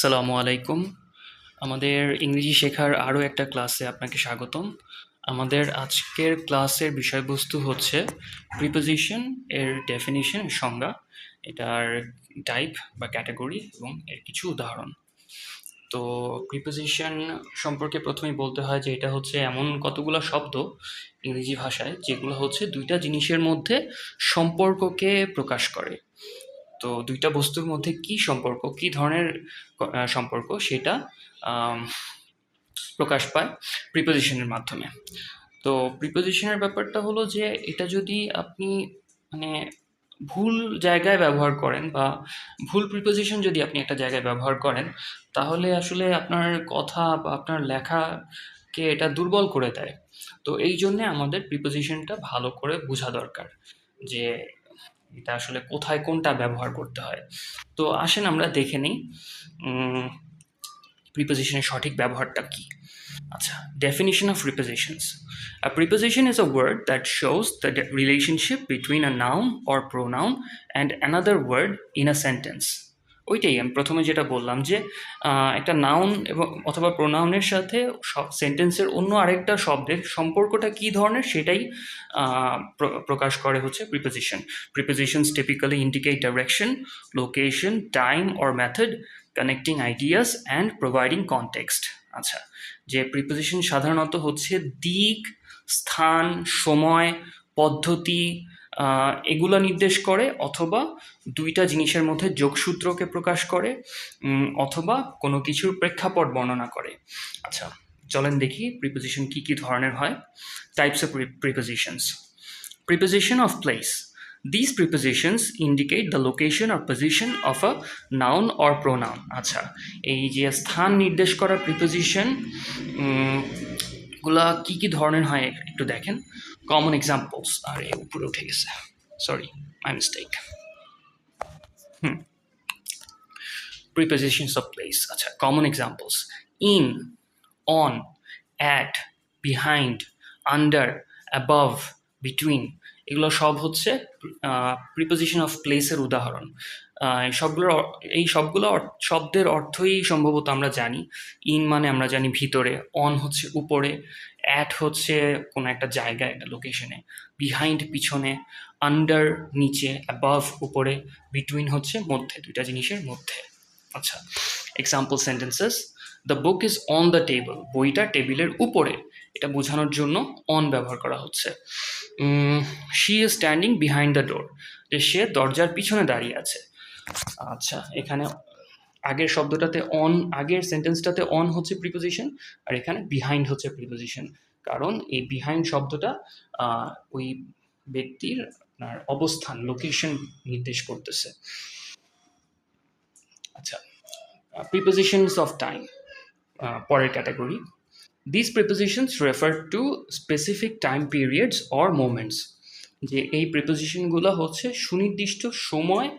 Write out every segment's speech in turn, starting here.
আসসালামু আলাইকুম। আমাদের ইংরেজি শেখার আরও একটা ক্লাসে আপনাকে স্বাগতম। আমাদের আজকের ক্লাসের বিষয়বস্তু হচ্ছে প্রিপোজিশন এর ডেফিনিশন, সংজ্ঞা, এটার টাইপ বা ক্যাটাগরি এবং এর কিছু উদাহরণ। তো প্রিপোজিশন সম্পর্কে প্রথমেই বলতে হয় যে এটা হচ্ছে এমন কতগুলো শব্দ ইংরেজি ভাষায় যেগুলো হচ্ছে দুইটা জিনিসের মধ্যে সম্পর্ককে প্রকাশ করে। তো দুইটা বস্তুর মধ্যে কি সম্পর্ক, কি ধরনের সম্পর্ক, সেটা আম, প্রকাশ পায় প্রিপোজিশনের মাধ্যমে। তো প্রিপোজিশনের ব্যাপারটা হলো যে এটা যদি আপনি মানে ভুল জায়গায় ব্যবহার করেন বা ভুল প্রিপোজিশন যদি আপনি একটা জায়গায় ব্যবহার করেন, তাহলে আসলে আপনার কথা বা আপনার লেখাকে এটা দুর্বল করে দেয়। তো এই জন্যে আমাদের প্রিপোজিশনটা ভালো করে বোঝা দরকার যে এটা আসলে কোথায় কোনটা ব্যবহার করতে হয়। তো আসেন আমরা দেখে নিই প্রিপোজিশনের সঠিক ব্যবহারটা কি। আচ্ছা, definition of prepositions. A preposition is a word that shows the relationship between a noun or pronoun and another word in a sentence. ওইটাই আমি প্রথমে যেটা বললাম যে একটা নাউন এবং অথবা প্রোনাউনের সাথে সেন্টেন্সের অন্য আরেকটা শব্দের সম্পর্কটা কী ধরনের সেটাই প্রকাশ করে হচ্ছে preposition. Prepositions typically indicate direction, location, time or method, connecting ideas and providing context. আচ্ছা, যে প্রিপোজিশন সাধারণত হচ্ছে দিক, স্থান, সময়, পদ্ধতি এগুলো নির্দেশ করে, অথবা দুইটা জিনিসের মধ্যে যোগসূত্রকে প্রকাশ করে, অথবা কোনো কিছুর প্রেক্ষাপট বর্ণনা করে। আচ্ছা, চলেন দেখি প্রিপোজিশন কি কি ধরনের হয়। Types of prepositions. Preposition of place. These prepositions indicate the location or position of a noun or pronoun. আচ্ছা, এই যে স্থান নির্দেশ করা প্রিপোজিশন গুলা কি কি ধরনের হয় একটু দেখেন। কমন এক্সাম্পলস, আর উপরে উঠে গেছে, sorry, my mistake. Prepositions of place. আচ্ছা, common examples: in, on, at, behind, under, above, between. এগুলো সব হচ্ছে প্রিপোজিশন অফ প্লেসের উদাহরণ। সবগুলো শব্দের অর্থই সম্ভবত আমরা জানি। ইন মানে আমরা জানি ভিতরে, অন হচ্ছে উপরে, অ্যাট হচ্ছে কোনো একটা জায়গায়, একটা লোকেশনে, বিহাইন্ড পিছনে, আন্ডার নিচে, অ্যাবাভ উপরে, বিটুইন হচ্ছে মধ্যে, দুইটা জিনিসের মধ্যে। আচ্ছা, example sentences: the book is on the table. বইটা টেবিলের উপরে, এটা বোঝানোর জন্য অন ব্যবহার করা হচ্ছে। She is standing behind the door, যে সে দরজার পিছনে দাঁড়িয়ে আছে। আচ্ছা, এখানে আগের শব্দটাতে অন, আগের সেন্টেন্সটাতে অন হচ্ছে প্রিপোজিশন, আর এখানে বিহাইন্ড হচ্ছে প্রিপোজিশন, কারণ এই বিহাইন্ড শব্দটা ওই ব্যক্তির আপনার অবস্থান, লোকেশন নির্দেশ করতেছে। আচ্ছা, prepositions of time, পরের category. These prepositions refer to specific time periods or moments. যে এই প্রিপোজিশনগুলো হচ্ছে সুনির্দিষ্ট সময়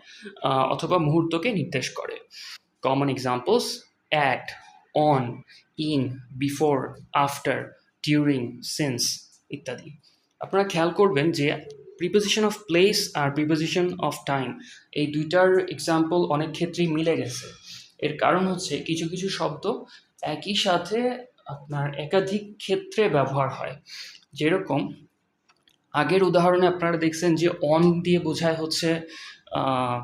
অথবা মুহূর্তকে নির্দেশ করে। Common examples: at, on, in, before, after, during, since ইত্যাদি। আপনারা খেয়াল করবেন যে প্রিপোজিশন অফ প্লেস আর প্রিপোজিশন অফ টাইম, এই দুইটার এক্সাম্পল অনেক ক্ষেত্রেই মিলে গেছে। এর কারণ হচ্ছে কিছু কিছু শব্দ একই সাথে আপনার একাধিক ক্ষেত্রে ব্যবহার হয়। যেরকম আগের উদাহরণে আপনারা দেখছেন যে অন দিয়ে বোঝায় হচ্ছে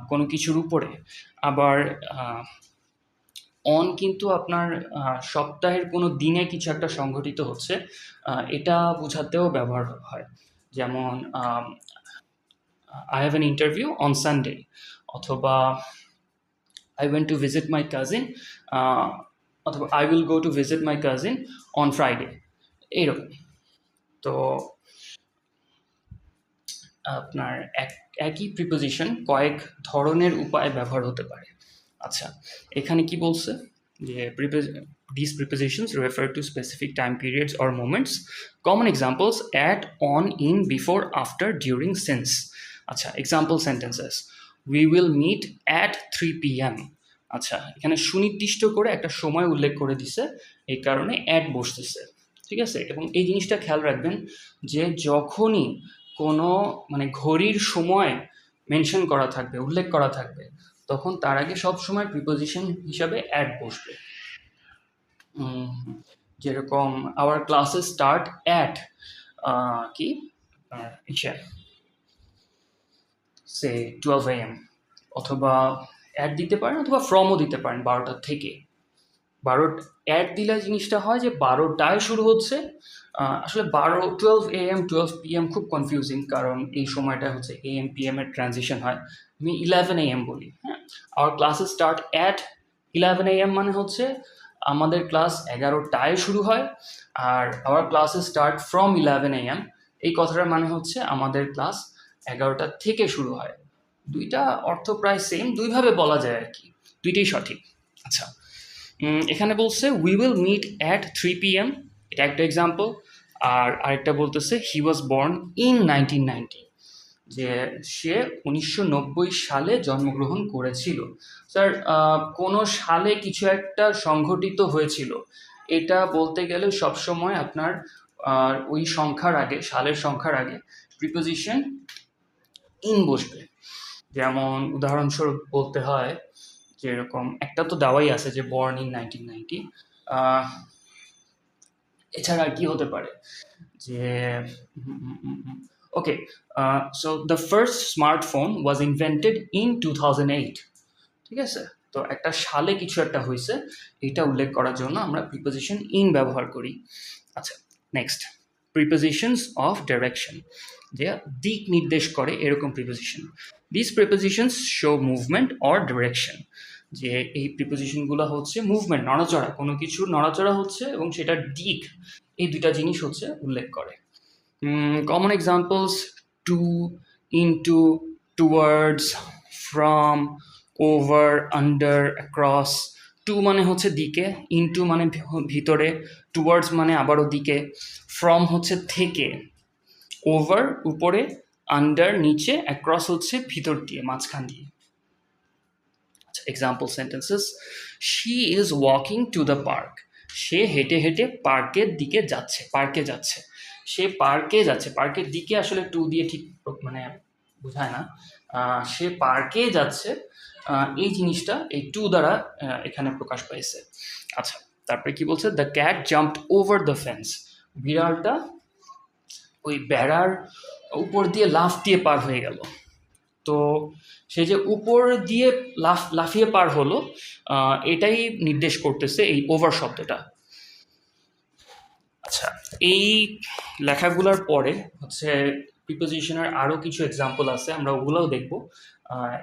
কোনো কিছুর উপরে, আবার অন কিন্তু আপনার সপ্তাহের কোনো দিনে কিছু একটা সংঘটিত হচ্ছে, এটা বোঝাতেও ব্যবহার হয়। যেমন I have an interview on Sunday, অথবা I went to visit my cousin, অথবা I will go to visit my cousin on Friday, এইরকম। তো আপনার একই প্রিপোজিশন কয়েক ধরনের উপায়ে ব্যবহার হতে পারে। আচ্ছা, এখানে কি বলছে যে these prepositions refer to specific time periods or moments. Common examples: at, on, in, before, after, during, since. আচ্ছা, example sentences: we will meet at 3 p.m. আচ্ছা, এখানে সুনির্দিষ্ট করে একটা সময় উল্লেখ করে দিছে, এই কারণে অ্যাট বসতেছে, ঠিক আছে। এবং এই জিনিসটা খেয়াল রাখবেন যে যখনই কোনো মানে ঘড়ির সময় মেনশন করা থাকবে, উল্লেখ করা থাকবে, তখন তার আগে সব সময় প্রিপোজিশন হিসাবে অ্যাট বসবে। যেরকম আওয়ার ক্লাসেস স্টার্ট অ্যাট কি সে 12 AM, অথবা অ্যাড দিতে পারেন অথবা ফ্রমও দিতে পারেন 12টা থেকে। 12 অ্যাড দিলে জিনিসটা হয় যে 12টায় শুরু হচ্ছে। আসলে 12 AM 12 PM খুব কনফিউজিং, কারণ এই সময়টা হচ্ছে AM PM এর ট্রানজিশন হয়। আমি 11 AM বলি, হ্যাঁ। Our classes start at 11 AM মানে হচ্ছে আমাদের ক্লাস 11টায় শুরু হয়। আর our classes start from 11 AM এই কথাটার মানে হচ্ছে আমাদের ক্লাস 11টা থেকে শুরু হয়। দুইটা অর্থ প্রায় সেম, দুইভাবে বলা যায় আর কি, দুইটাই সঠিক। আচ্ছা, এখানে বলছে we will meet at 3 PM, এটা একটা এক্সাম্পল। আর আরেকটা বলতেছে হি ওয়াজ বর্ন ইন 1990, যে সে 1990 সালে জন্মগ্রহণ করেছিল। স্যার, কোনো সালে কিছু একটা সংঘটিত হয়েছিল, এটা বলতে গেলে সবসময় আপনার ওই সংখ্যার আগে, সালের সংখ্যার আগে প্রিপোজিশন ইন বসবে। যেমন উদাহরণস্বরূপ বলতে হয় যেরকম একটা তো দেওয়াই আছে যে বর্ন ইন 1990, এছাড়া আর কি হতে পারে যে okay, so the first smartphone was invented in 2008, ঠিক আছে। তো একটা সালে কিছু একটা হয়েছে, এটা উল্লেখ করার জন্য আমরা প্রিপোজিশন ইন ব্যবহার করি। আচ্ছা, নেক্সট, প্রিপোজিশনস অফ ডাইরেকশন, যে দিক নির্দেশ করে এরকম preposition. This prepositions show movement or direction, যে এই প্রিপোজিশনগুলো হচ্ছে মুভমেন্ট, নড়াচড়া, কোনো কিছুর নড়াচড়া হচ্ছে এবং সেটার দিক, এই দুইটা জিনিস হচ্ছে উল্লেখ করে। Common examples: to, into, towards, from, over, under, across. To মানে হচ্ছে দিকে, ইনটু মানে ভিতরে, টুয়ার্ডস মানে আবারও দিকে, ফ্রম হচ্ছে থেকে, ওভার উপরে, আন্ডার নিচে, অ্যাক্রস হচ্ছে ভিতর দিয়ে, মাঝখান দিয়ে। Example sentences: she is walking to the park, সে হেঁটে হেঁটে পার্কের দিকে যাচ্ছে, পার্কে যাচ্ছে। সে পার্কে যাচ্ছে, পার্কের দিকে আসলে টু দিয়ে ঠিক মানে বোঝায় না, সে পার্কে যাচ্ছে, এই জিনিসটা এই টু দ্বারা এখানে প্রকাশ পাইছে। আচ্ছা, তারপরে কি বলছে? The cat jumped over the fence, বিড়ালটা ওই বেড়ার উপর দিয়ে লাফ দিয়ে পার হয়ে গেল। তো সে যে উপর দিয়ে লাফিয়ে পার হলো, এটাই নির্দেশ করতেছে এই ওভার শব্দটা। আচ্ছা, এই লেখাগুলোর পরে হচ্ছে প্রিপোজিশনের আরও কিছু এক্সাম্পল আছে, আমরা ওগুলোও দেখব,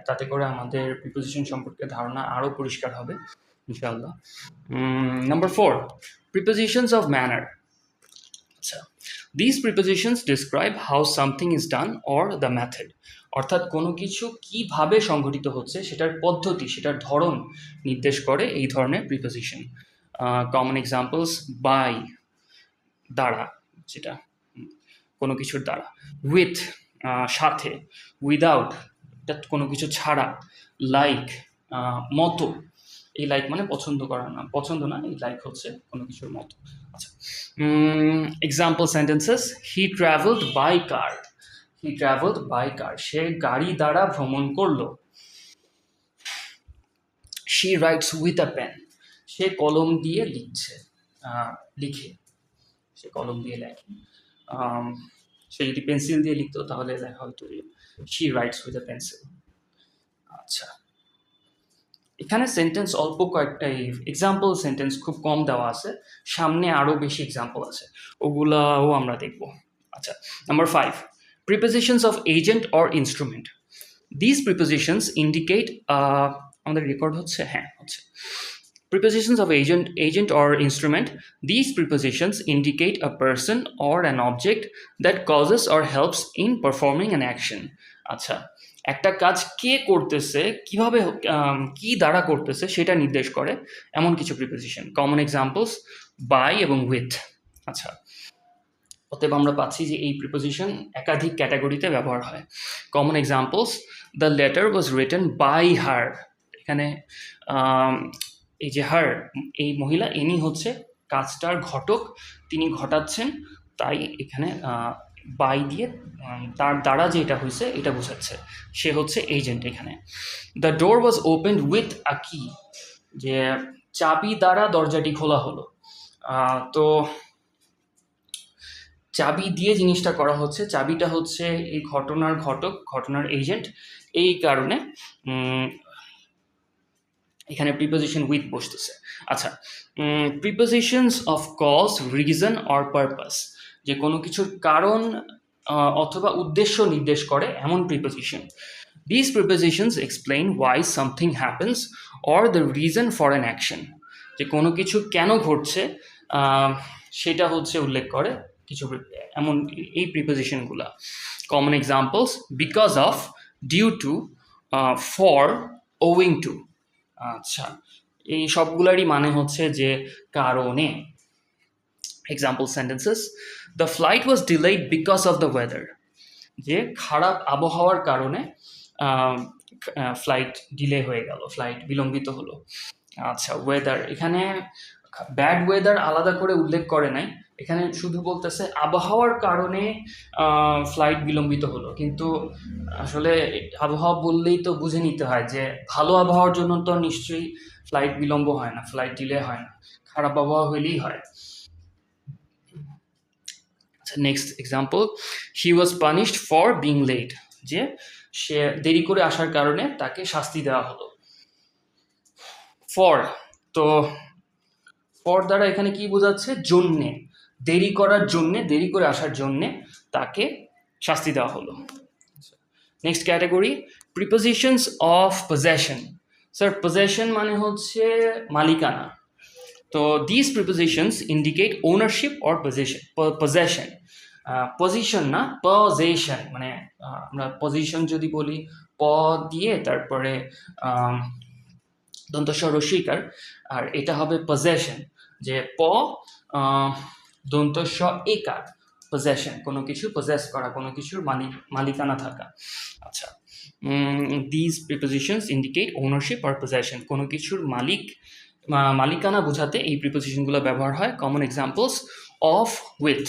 তাতে করে আমাদের প্রিপোজিশন সম্পর্কে ধারণা আরও পরিষ্কার হবে ইনশাআল্লাহ। Number 4, prepositions of manner. আচ্ছা, this prepositions describe how something is done or the method, অর্থাৎ কোনো কিছু কিভাবে সংঘটিত হচ্ছে সেটার পদ্ধতি, সেটার ধরন নির্দেশ করে এই ধরনের প্রিপোজিশন। কমন এক্সাম্পলস: বাই দ্বারা, যেটা কোনো কিছুর দ্বারা, উইথ সাথে, উইদাউট এটা কোনো কিছু ছাড়া, লাইক মতো, এই লাইক মানে পছন্দ করা না, পছন্দ না, এই লাইক হচ্ছে কোনো কিছুর মতো। আচ্ছা, example sentences: he travelled by car, he travelled by car, সে গাড়ি দ্বারা ভ্রমণ করলো। She writes with a pen, সে কলম দিয়ে লিখছে, লিখে, সে কলম দিয়ে লেখে। সে যদি পেন্সিল দিয়ে লিখতো তাহলে লেখা হতো she writes with a pencil. আচ্ছা, এখানে সেন্টেন্স অল্প কয়েকটা, এক্সাম্পল সেন্টেন্স খুব কম দেওয়া আছে, সামনে আরও বেশি এক্সাম্পল আছে, ওগুলাও আমরা দেখব। আচ্ছা, number 5, prepositions of agent or instrument. This prepositions indicate, আমাদের রেকর্ড হচ্ছে? হ্যাঁ, হচ্ছে। Prepositions of agent or instrument. These prepositions indicate a person or an object that causes or helps in performing an action. আচ্ছা, একটা কাজ কে করতেছে, কিভাবে, কি দ্বারা করতেছে সেটা নির্দেশ করে এমন কিছু প্রিপোজিশন। কমন এক্সাম্পলস: বাই এবং উইথ। আচ্ছা, অতএব আমরা পাচ্ছি যে এই প্রিপোজিশন একাধিক ক্যাটাগরিতে ব্যবহার হয়। Common examples: the letter was written by her, এখানে এই যে হার, এই মহিলা, ইনি হচ্ছে কাজটার ঘটক, তিনি ঘটাচ্ছেন, তাই এখানে বাই দিয়ে তার দ্বারা যেটা হয়েছে এটা বোঝাচ্ছে, সে হচ্ছে এজেন্ট এখানে। The door was open with a কি, যে চাবি দ্বারা দরজাটি খোলা হলো। তো চাবি দিয়ে জিনিসটা করা হচ্ছে, চাবিটা হচ্ছে এই ঘটনার ঘটক, ঘটনার এজেন্ট, এই কারণে এখানে প্রিপোজিশন উইথ বসতেছে। আচ্ছা, prepositions of cause, reason or purpose, যে কোনো কিছুর কারণ অথবা উদ্দেশ্য নির্দেশ করে এমন preposition. This prepositions explain why something happens or the reason for an action, যে কোনো কিছু কেন ঘটছে সেটা হচ্ছে উল্লেখ করে কিছু এমন এই প্রিপোজিশনগুলা। Common examples: because of, due to, for, owing to. আচ্ছা, এই সবগুলারই মানে হচ্ছে যে কারণে। Example sentences: the flight was delayed because of the weather, যে খারাপ আবহাওয়ার কারণে ফ্লাইট ডিলে হয়ে গেল, ফ্লাইট বিলম্বিত হলো। আচ্ছা, ওয়েদার, এখানে ব্যাড ওয়েদার আলাদা করে উল্লেখ করে নাই, এখানে শুধু বলতেছে আবহাওয়ার কারণে ফ্লাইট বিলম্বিত হলো, কিন্তু আসলে আবহাওয়া বললেই তো বুঝে নিতে হয় যে ভালো আবহাওয়ার জন্য তো নিশ্চয়ই ফ্লাইট বিলম্ব হয় না, ফ্লাইট ডিলে হয় না, খারাপ আবহাওয়া হইলেই হয়। Next example: he was punished for being late, যে সে দেরি করে আসার কারণে তাকে শাস্তি দেওয়া হলো। ফর, তো ফর দ্বারা এখানে কি বোঝাচ্ছে? জন্যে, দেরি করার জন্যে, দেরি করে আসার জন্যে তাকে শাস্তি দেওয়া হলো। Next category: prepositions of possession. Sir, possession মানে হচ্ছে মালিকানা। তো this prepositions indicate ownership or possession. Position না, পজেশন, মানে আমরা পজিশন যদি বলি প দিয়ে তারপরে দন্তস্ব রস্বইকার, আর এটা হবে পজেশন, যে প দন্তস্ব একার, পজেশন, কোনো কিছু পজেস করা, কোনো কিছুর মালিকানা থাকা। আচ্ছা, this prepositions indicate ownership or possession, কোনো কিছুর মালিকানা বোঝাতে এই প্রিপোজিশনগুলো ব্যবহার হয়। Common examples: of, with.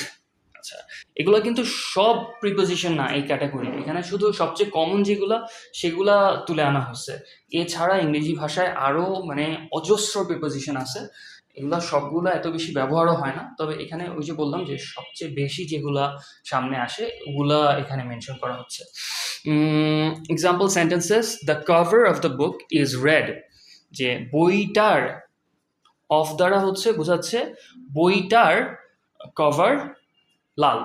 আচ্ছা, এগুলো কিন্তু সব প্রিপোজিশন না এই ক্যাটাগরি, এখানে শুধু সবচেয়ে কমন যেগুলো সেগুলা তুলে আনা হচ্ছে। এছাড়া ইংরেজি ভাষায় আরও মানে অজস্র প্রিপোজিশন আছে, এগুলো সবগুলো এত বেশি ব্যবহারও হয় না, তবে এখানে ওই যে বললাম যে সবচেয়ে বেশি যেগুলা সামনে আসে ওগুলা এখানে মেনশন করা হচ্ছে। Example sentences: the cover of the book is red, যে বইটার, অফ দ্বারা হচ্ছে বোঝাচ্ছে বইটার কভার লাল,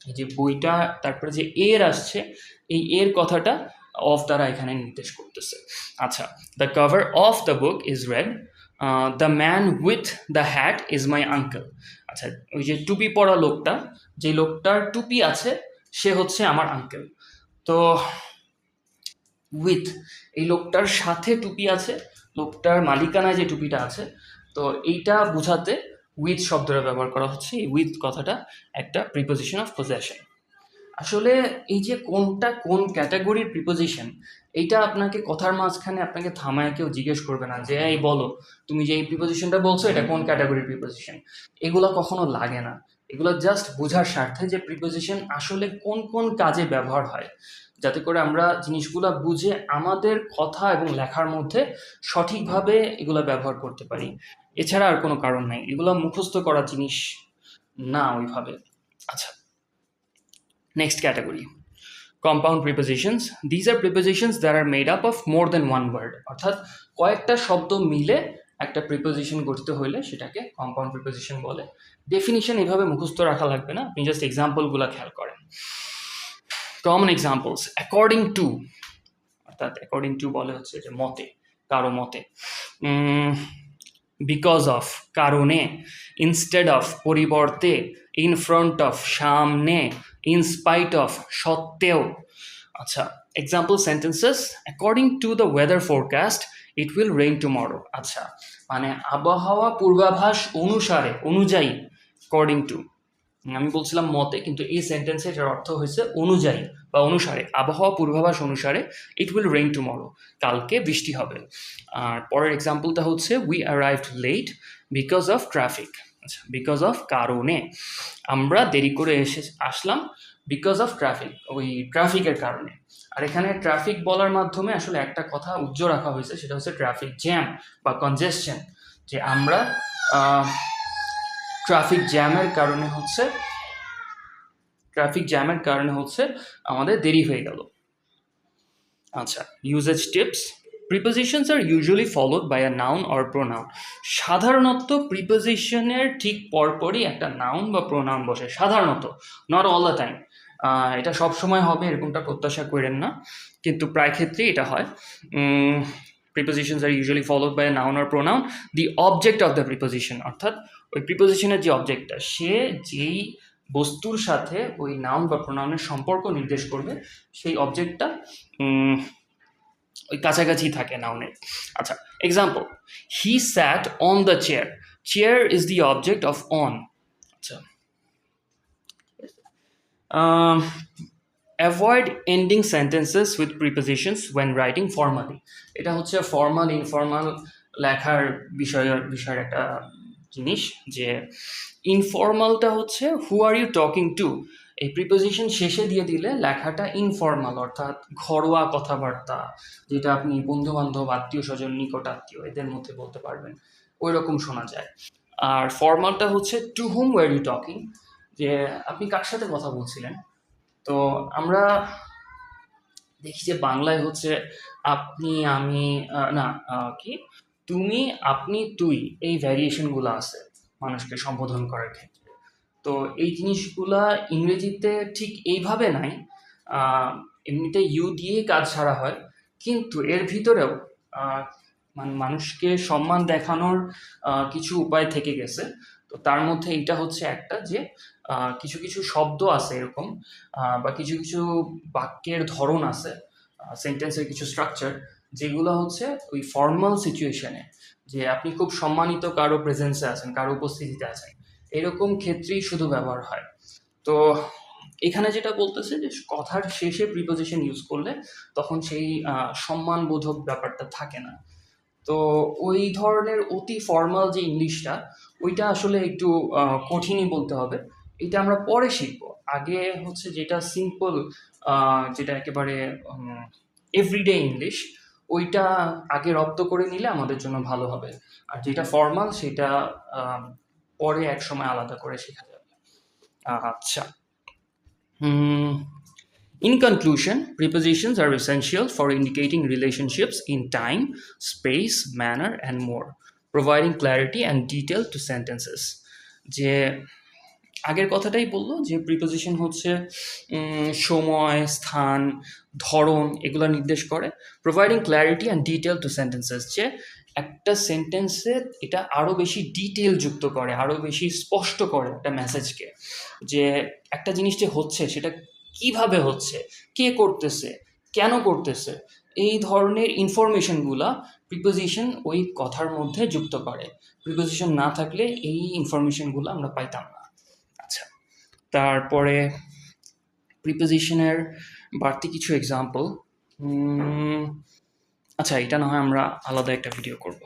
এই যে বইটা, তারপরে যে এর আসছে, এই এর কথাটা অফ দ্বারা এখানে নির্দেশ করতেছে। আচ্ছা, the cover of the book is red, the man with the hat is my uncle. আচ্ছা, ওই যে টুপি পরা লোকটা, যে লোকটার টুপি আছে সে হচ্ছে আমার আঙ্কেল। তো উইথ, এই লোকটার সাথে টুপি আছে, লোকটার মালিকানায় যে টুপিটা আছে, তো এইটা বোঝাতে উইথ শব্দটা ব্যবহার করা হচ্ছে। এই উইথ কথাটা একটা প্রিপোজিশন অফ পজেশন। আসলে এই যে কোনটা কোন ক্যাটাগরির প্রিপোজিশন, এইটা আপনাকে কথার মাঝখানে আপনাকে থামায় কেউ জিজ্ঞেস করবে না যে এই বলো তুমি যে এই প্রিপোজিশনটা বলছো এটা কোন ক্যাটাগরির প্রিপোজিশন, এগুলো কখনো লাগে না। এগুলো জাস্ট বোঝার স্বার্থে যে প্রিপোজিশন আসলে কোন কোন কাজে ব্যবহার হয়, যাতে করে আমরা জিনিসগুলো বুঝে আমাদের কথা এবং লেখার মধ্যে সঠিকভাবে এগুলো ব্যবহার করতে পারি। এছাড়া আর কোনো কারণ নাই, এগুলো মুখস্থ করা জিনিস না ওইভাবে। আচ্ছা, next category: compound prepositions. These are prepositions that are made up of more than one word, অর্থাৎ কয়েকটা শব্দ মিলে একটা প্রিপোজিশন গঠিত হইলে সেটাকে কম্পাউন্ড প্রিপোজিশন বলে। ডেফিনিশন এভাবে মুখস্থ রাখা লাগবে না, আপনি জাস্ট এক্সাম্পলগুলো খেয়াল করেন। কমন এক্সাম্পলস: অ্যাকর্ডিং টু, অর্থাৎ অ্যাকর্ডিং টু বলে হচ্ছে যে মতে, কারো মতে। বিকজ অফ, কারণে। ইনস্টেড অফ, পরিবর্তে। ইন ফ্রন্ট অফ, সামনে। ইন স্পাইট অফ, সত্ত্বেও। আচ্ছা, example sentences: according to the weather forecast it will rain tomorrow. আচ্ছা, মানে আবহাওয়া পূর্বাভাস অনুসারে, অনুযায়ী, অ্যাকর্ডিং টু, আমি বলছিলাম মতে, কিন্তু এই সেন্টেন্সে এটার অর্থ হয়েছে অনুযায়ী বা অনুসারে, আবহাওয়া পূর্বাভাস অনুসারে ইট উইল রেইন টুমরো, কালকে বৃষ্টি হবে। আর পরের এক্সাম্পলটা হচ্ছে we arrived late because of traffic. আচ্ছা, বিকজ অফ কারণে, আমরা দেরি করে আসলাম বিকজ অফ ট্রাফিক, ওই ট্রাফিকের কারণে। আর এখানে ট্রাফিক বলার মাধ্যমে আসলে একটা কথা উজ্জ্ব রাখা হয়েছে, সেটা হচ্ছে ট্রাফিক জ্যাম বা কনজেশন, যে আমরা ট্রাফিক জ্যামের কারণে হচ্ছে আমাদের দেরি হয়ে গেল। আচ্ছা, usage tips. Prepositions are usually followed by a noun or pronoun. সাধারণত প্রিপোজিশনের ঠিক পরপরই একটা নাউন বা প্রোনাউন বসে, সাধারণত, নট অল দ্য টাইম। এটা সব সময় হবে এরকমটা প্রত্যাশা করেন না, কিন্তু প্রায় ক্ষেত্রেই এটা হয়। Prepositions are usually followed by a noun or pronoun. The object of the preposition, অর্থাৎ ওই প্রিপোজিশনের যে অবজেক্টটা, সে যেই বস্তুর সাথে ওই নাউন বা প্রোনাউনের সম্পর্ক নির্দেশ করবে, সেই অবজেক্টটা ওই কাছাকাছি থাকে নাউনের। আচ্ছা, example, he sat on the chair. Chair is the object of on. আচ্ছা, avoid ending sentences with prepositions when writing formally. এটা হচ্ছে ফর্মাল ইনফর্মাল লেখার বিষয়ের একটা জিনিস, যে ইনফর্মালটা হচ্ছে হু আর ইউ টকিং টু, এই প্রিপোজিশন শেষে দিয়ে দিলে লেখাটা ইনফর্মাল, অর্থাৎ ঘরোয়া কথাবার্তা, যেটা আপনি বন্ধু বান্ধব, আত্মীয় স্বজন, নিকট আত্মীয় এদের মধ্যে বলতে পারবেন, ওই রকম শোনা যায়। আর ফর্মালটা হচ্ছে to whom were you talking, যে আপনি কার সাথে কথা বলছিলেন। তো আমরা দেখি যে বাংলায় হচ্ছে আপনি, আমি, না, কি, তুমি, আপনি, তুই, এই ভ্যারিয়েশনগুলো আছে মানুষকে সম্বোধন করার ক্ষেত্রে। তো এই জিনিসগুলা ইংরেজিতে ঠিক এইভাবে নাই। এমনিতে ইউ দিয়েই কাজ সারা হয়, কিন্তু এর ভিতরেও মানুষকে সম্মান দেখানোর কিছু উপায় থেকে গেছে। তো তার মধ্যে এইটা হচ্ছে একটা, যে কিছু কিছু শব্দ আছে এরকম, বা কিছু কিছু বাক্যের ধরন আছে, সেন্টেন্সের কিছু স্ট্রাকচার, যেগুলো হচ্ছে ওই ফর্মাল সিচুয়েশনে, যে আপনি খুব সম্মানিত কারো প্রেজেন্সে আছেন, কারো উপস্থিতিতে আছেন, এরকম ক্ষেত্রেই শুধু ব্যবহার হয়। তো এখানে যেটা বলতেছে যে কথার শেষে প্রিপোজিশন ইউজ করলে তখন সেই সম্মানবোধক ব্যাপারটা থাকে না। তো ওই ধরনের অতি ফর্মাল যে ইংলিশটা, ওইটা আসলে একটু কঠিনই বলতে হবে। এটা আমরা পরে শিখবো। আগে হচ্ছে যেটা সিম্পল, যেটা একেবারে এভরিডে ইংলিশ, ওইটা আগে রপ্ত করে নিলে আমাদের জন্য ভালো হবে। আর যেটা ফর্মাল সেটা পরে এক সময় আলাদা করে শেখা যাবে। আচ্ছা, in conclusion, prepositions are essential for indicating relationships in time, space, manner, and more, providing clarity and detail to sentences. যে আগের কথাটাই বললো, যে প্রিপোজিশন হচ্ছে সময়, স্থান, ধরন এগুলো নির্দেশ করে। Providing clarity and detail to sentences, যে একটা সেন্টেন্সে এটা আরও বেশি ডিটেল যুক্ত করে, আরও বেশি স্পষ্ট করে একটা মেসেজকে, যে একটা জিনিস যে হচ্ছে সেটা কিভাবে হচ্ছে, কে করতেছে, কেন করতেছে, এই ধরনের ইনফরমেশনগুলা প্রিপোজিশন ওই কথার মধ্যে যুক্ত করে। প্রিপোজিশন না থাকলে এই ইনফরমেশনগুলো আমরা পাইতাম না। আচ্ছা, তারপরে প্রিপোজিশনের বাড়তি কিছু এক্সাম্পল। আচ্ছা, এটা না হয় আমরা আলাদা একটা ভিডিও করব।